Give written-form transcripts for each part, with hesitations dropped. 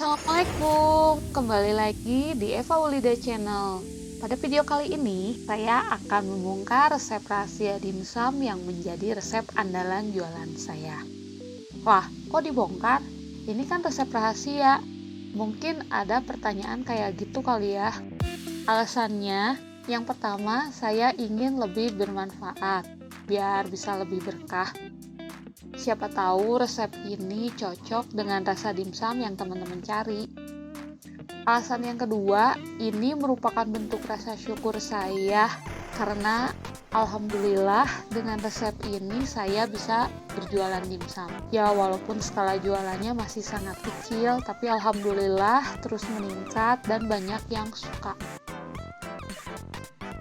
Assalamualaikum, kembali lagi di Eva Wulida Channel. Pada video kali ini, saya akan membongkar resep rahasia dimsum yang menjadi resep andalan jualan saya. Wah, kok dibongkar? Ini kan resep rahasia. Mungkin ada pertanyaan kayak gitu kali ya. Alasannya, yang pertama, saya ingin lebih bermanfaat, biar bisa lebih berkah. Siapa tahu resep ini cocok dengan rasa dimsum yang teman-teman cari. Alasan yang kedua, ini merupakan bentuk rasa syukur saya karena alhamdulillah dengan resep ini saya bisa berjualan dimsum. Ya walaupun skala jualannya masih sangat kecil, tapi alhamdulillah terus meningkat dan banyak yang suka.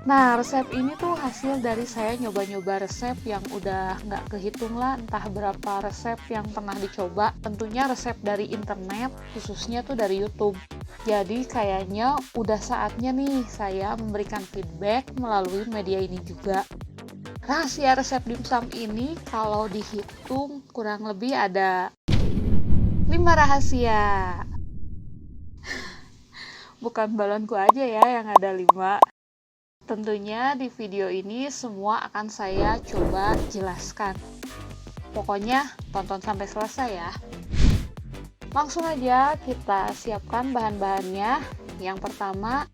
Nah, resep ini tuh hasil dari saya nyoba-nyoba resep yang udah nggak kehitung lah, entah berapa resep yang pernah dicoba. Tentunya resep dari internet, khususnya tuh dari YouTube. Jadi kayaknya udah saatnya nih saya memberikan feedback melalui media ini juga. Rahasia resep dimsum ini kalau dihitung kurang lebih ada 5 rahasia. Bukan balonku aja ya yang ada 5. Tentunya di video ini semua akan saya coba jelaskan. Pokoknya tonton sampai selesai ya. Langsung aja kita siapkan bahan-bahannya. Yang pertama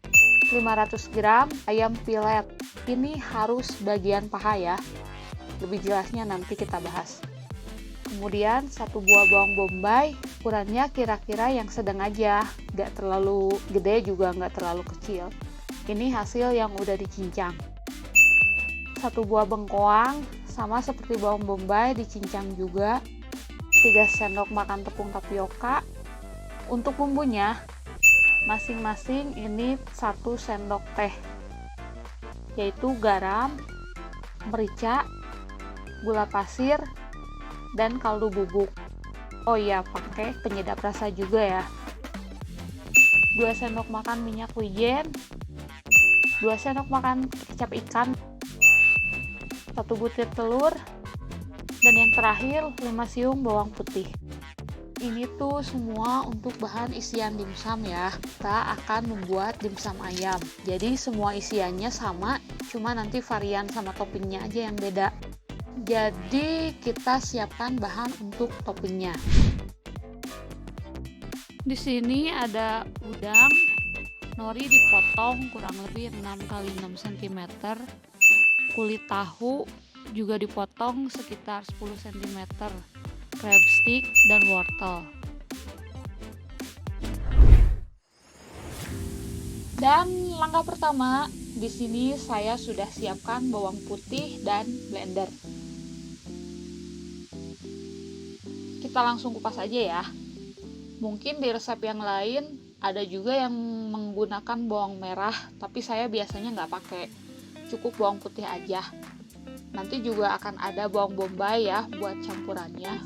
500 gram ayam pilet. Ini harus bagian paha ya. Lebih jelasnya nanti kita bahas. Kemudian 1 buah bawang bombay, ukurannya kira-kira yang sedang aja. Gak terlalu gede juga gak terlalu kecil. Ini hasil yang udah dicincang. 1 buah bengkoang, sama seperti bawang bombay dicincang juga. 3 sendok makan tepung tapioka. Untuk bumbunya, masing-masing ini 1 sendok teh. Yaitu garam, merica, gula pasir, dan kaldu bubuk. Oh iya, pakai penyedap rasa juga ya. 2 sendok makan minyak wijen. 2 sendok makan kecap ikan, 1 butir telur, dan yang terakhir 5 siung bawang putih. Ini tuh semua untuk bahan isian dimsum ya. Kita akan membuat dimsum ayam. Jadi semua isiannya sama, cuma nanti varian sama toppingnya aja yang beda. Jadi kita siapkan bahan untuk toppingnya. Di sini ada udang, nori dipotong kurang lebih 6 x 6 cm. Kulit tahu juga dipotong sekitar 10 cm. Crab stick dan wortel. Dan langkah pertama, di sini saya sudah siapkan bawang putih dan blender. Kita langsung kupas aja ya. Mungkin di resep yang lain ada juga yang menggunakan bawang merah, tapi saya biasanya nggak pakai, cukup bawang putih aja. Nanti juga akan ada bawang bombay ya buat campurannya.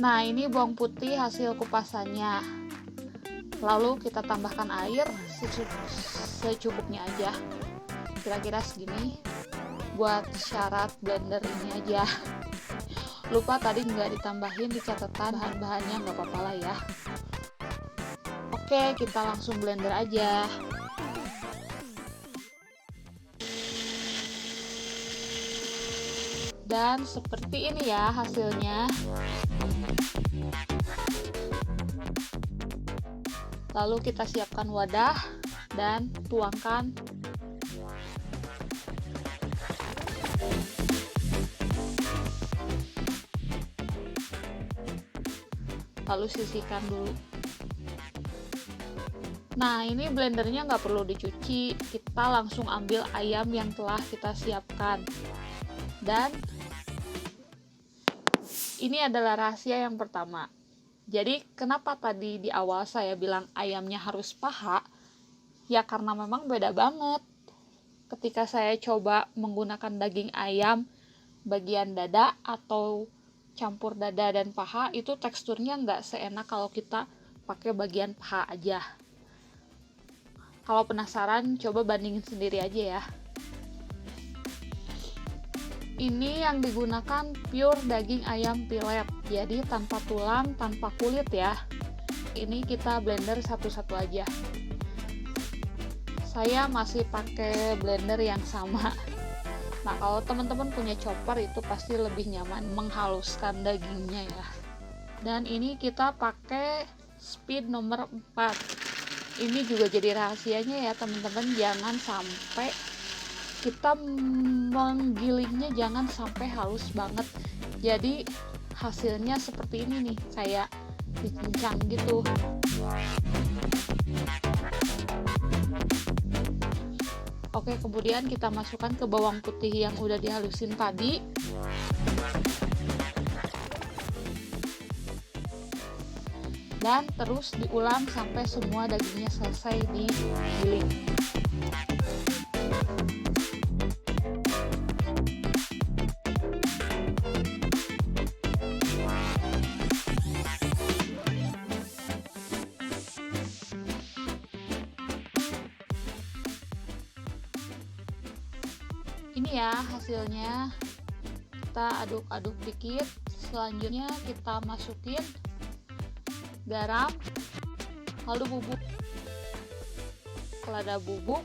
Nah, ini bawang putih hasil kupasannya. Lalu kita tambahkan air secukupnya aja, kira-kira segini, buat syarat blender ini aja. Lupa tadi nggak ditambahin di catatan bahan-bahannya, nggak apa-apa lah ya. Oke, kita langsung blender aja. Dan seperti ini ya hasilnya. Lalu kita siapkan wadah dan tuangkan lalu sisihkan dulu. Nah, ini blendernya nggak perlu dicuci, kita langsung ambil ayam yang telah kita siapkan. Dan ini adalah rahasia yang pertama. Jadi kenapa tadi di awal saya bilang ayamnya harus paha? Ya karena memang beda banget. Ketika saya coba menggunakan daging ayam bagian dada atau campur dada dan paha, itu teksturnya nggak seenak kalau kita pakai bagian paha aja. Kalau penasaran, coba bandingin sendiri aja ya. Ini yang digunakan pure daging ayam pilet, jadi tanpa tulang, tanpa kulit ya. Ini kita blender satu-satu aja. Saya masih pakai blender yang sama. Nah, kalau teman-teman punya chopper itu pasti lebih nyaman menghaluskan dagingnya ya. Dan ini kita pakai speed nomor 4. Ini juga jadi rahasianya ya teman-teman, jangan sampai kita menggilingnya jangan sampai halus banget. Jadi hasilnya seperti ini nih, kayak dicincang gitu. Oke, kemudian kita masukkan ke bawang putih yang udah dihalusin tadi. Dan terus diulang sampai semua dagingnya selesai digiling. Ini ya hasilnya, kita aduk-aduk dikit. Selanjutnya kita masukin garam, lalu bubuk lada bubuk,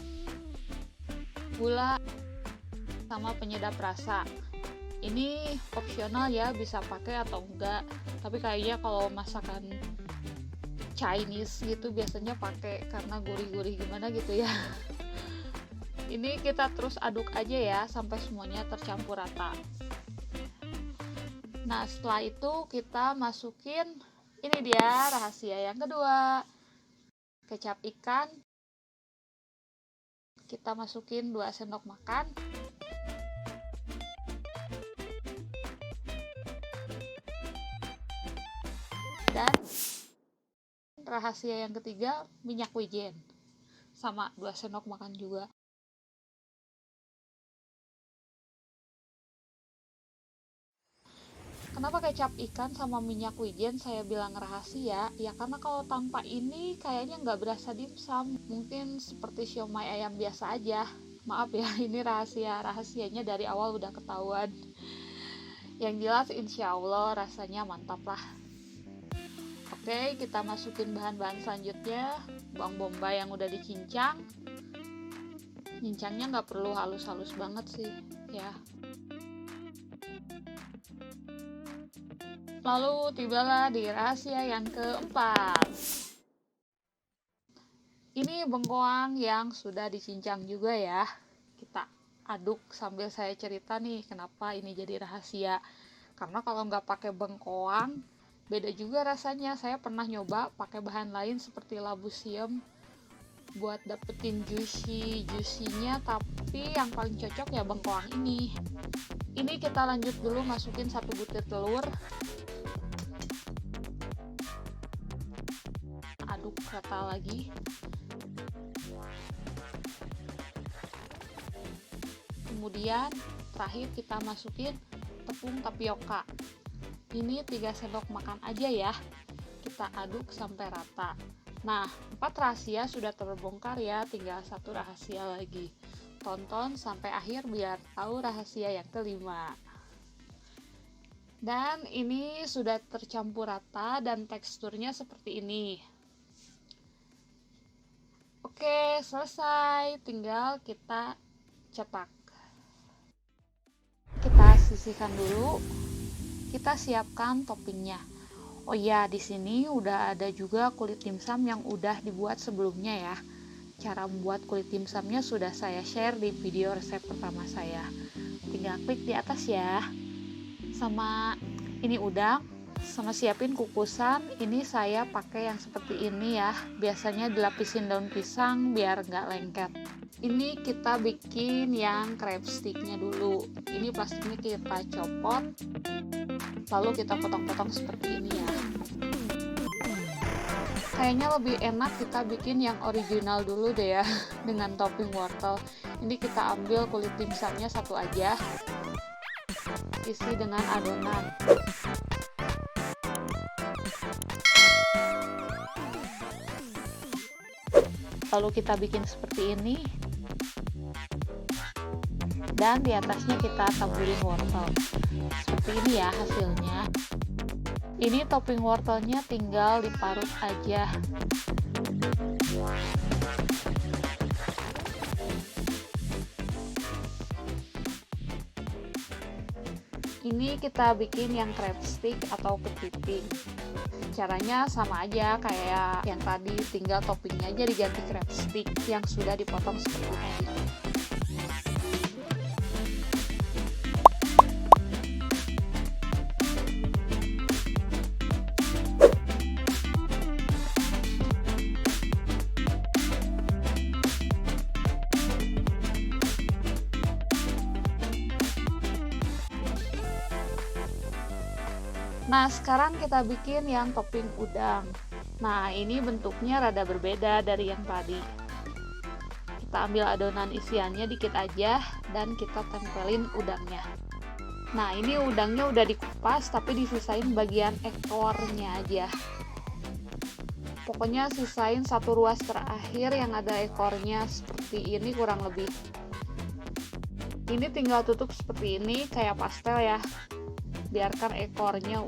gula, sama penyedap rasa. Ini opsional ya, bisa pakai atau enggak, tapi kayaknya kalau masakan Chinese gitu biasanya pakai karena gurih-gurih gimana gitu ya. Ini kita terus aduk aja ya sampai semuanya tercampur rata. Nah, setelah itu kita masukin, ini dia rahasia yang kedua, kecap ikan. Kita masukin 2 sendok makan. Dan rahasia yang ketiga, minyak wijen. Sama 2 sendok makan juga. Kenapa kecap ikan sama minyak wijen saya bilang rahasia? Ya karena kalau tanpa ini kayaknya nggak berasa dimsum. Mungkin seperti siomay ayam biasa aja. Maaf ya, ini rahasianya dari awal udah ketahuan. Yang jelas insya Allah rasanya mantap lah. Oke, kita masukin bahan-bahan selanjutnya. Bawang bombay yang udah dicincang. Cincangnya nggak perlu halus-halus banget sih ya. Lalu tibalah di rahasia yang keempat. Ini bengkoang yang sudah dicincang juga ya. Kita aduk sambil saya cerita nih kenapa ini jadi rahasia. Karena kalau nggak pakai bengkoang, beda juga rasanya. Saya pernah nyoba pakai bahan lain seperti labu siam buat dapetin juicy-nya, tapi yang paling cocok ya bengkoang ini. Ini kita lanjut dulu masukin 1 butir telur. Aduk rata lagi. Kemudian terakhir kita masukin tepung tapioka. Ini 3 sendok makan aja ya. Kita aduk sampai rata. Nah, 4 rahasia sudah terbongkar ya, tinggal 1 rahasia lagi. Tonton sampai akhir biar tahu rahasia yang kelima. Dan ini sudah tercampur rata dan teksturnya seperti ini. Oke, selesai. Tinggal kita cetak. Kita sisihkan dulu. Kita siapkan toppingnya. Oh iya, di sini udah ada juga kulit dimsum yang udah dibuat sebelumnya ya. Cara membuat kulit dimsumnya sudah saya share di video resep pertama saya. Tinggal klik di atas ya. Sama ini udang, sama siapin kukusan. Ini saya pakai yang seperti ini ya. Biasanya dilapisin daun pisang biar nggak lengket. Ini kita bikin yang crab sticknya dulu. Ini plastiknya kita copot, lalu kita potong-potong seperti ini ya. Kayaknya lebih enak kita bikin yang original dulu deh ya, dengan topping wortel. Ini kita ambil kulit dimsumnya 1 aja, isi dengan adonan. Lalu kita bikin seperti ini. dan di atasnya kita taburin wortel. Seperti ini ya hasilnya. Ini topping wortelnya tinggal diparut aja. Ini kita bikin yang crab stick atau kepiting. Caranya sama aja kayak yang tadi, tinggal toppingnya aja diganti crab stick yang sudah dipotong seperti tadi. Nah, sekarang kita bikin yang topping udang. Nah, ini bentuknya rada berbeda dari yang tadi. Kita ambil adonan isiannya dikit aja dan kita tempelin udangnya. Nah, ini udangnya udah dikupas tapi disisain bagian ekornya aja. Pokoknya sisain satu ruas terakhir yang ada ekornya seperti ini kurang lebih. Ini tinggal tutup seperti ini kayak pastel ya. Biarkan ekornya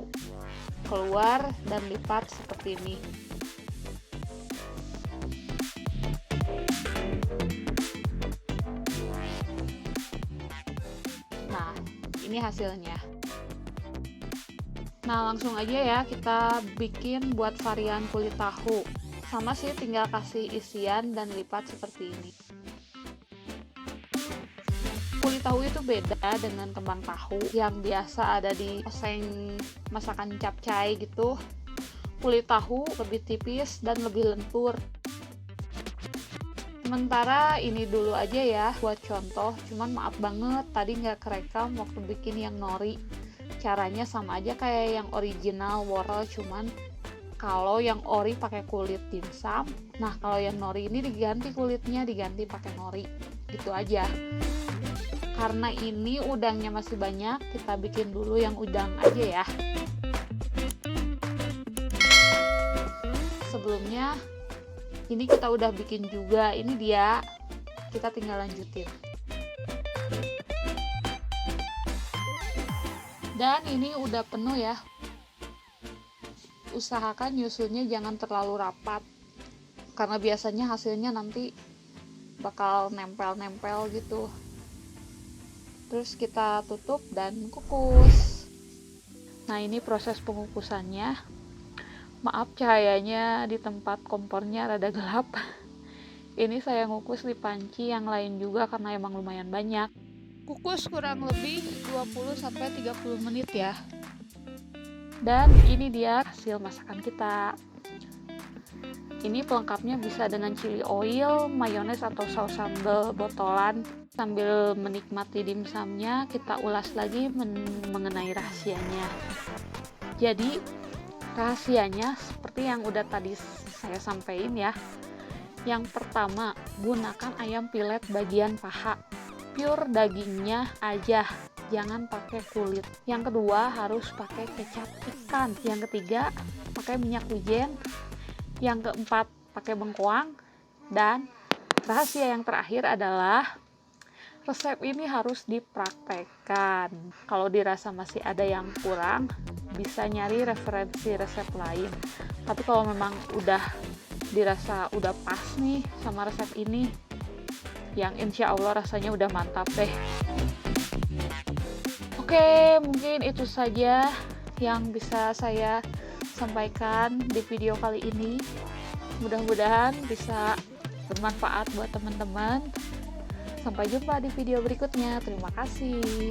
keluar dan lipat seperti ini. Nah, ini hasilnya. Nah, langsung aja ya kita bikin buat varian kulit tahu. Sama sih, tinggal kasih isian dan lipat seperti ini. Kulit tahu itu beda dengan kembang tahu yang biasa ada di oseng masakan capcay gitu. Kulit tahu lebih tipis dan lebih lentur. Sementara ini dulu aja ya buat contoh, cuman maaf banget tadi nggak kerekam waktu bikin yang nori. Caranya sama aja kayak yang original wortel, cuman kalau yang ori pakai kulit dimsum, nah kalau yang nori ini diganti kulitnya, diganti pakai nori. Gitu aja. Karena ini udangnya masih banyak, kita bikin dulu yang udang aja ya. Sebelumnya, ini kita udah bikin juga, ini dia. Kita tinggal lanjutin. Dan ini udah penuh ya. Usahakan nyusunnya jangan terlalu rapat, karena biasanya hasilnya nanti bakal nempel-nempel gitu. Terus kita tutup dan kukus. Nah, ini proses pengukusannya. Maaf cahayanya di tempat kompornya rada gelap. Ini saya ngukus di panci yang lain juga karena emang lumayan banyak. Kukus kurang lebih 20-30 menit ya. Dan ini dia hasil masakan kita. Ini pelengkapnya bisa dengan chili oil, mayones atau saus sambal botolan. Sambil menikmati dimsumnya, kita ulas lagi mengenai rahasianya. Jadi, rahasianya seperti yang udah tadi saya sampaikan ya. Yang pertama, gunakan ayam pilet bagian paha. Pure dagingnya aja, jangan pakai kulit. Yang kedua, harus pakai kecap ikan. Yang ketiga, pakai minyak wijen. Yang keempat, pakai bengkoang. Dan rahasia yang terakhir adalah resep ini harus dipraktekkan. Kalau dirasa masih ada yang kurang, bisa nyari referensi resep lain. Tapi kalau memang udah dirasa udah pas nih sama resep ini, yang insya Allah rasanya udah mantap deh. Oke, mungkin itu saja yang bisa saya sampaikan di video kali ini. Mudah-mudahan bisa bermanfaat buat teman-teman. Sampai jumpa di video berikutnya. Terima kasih.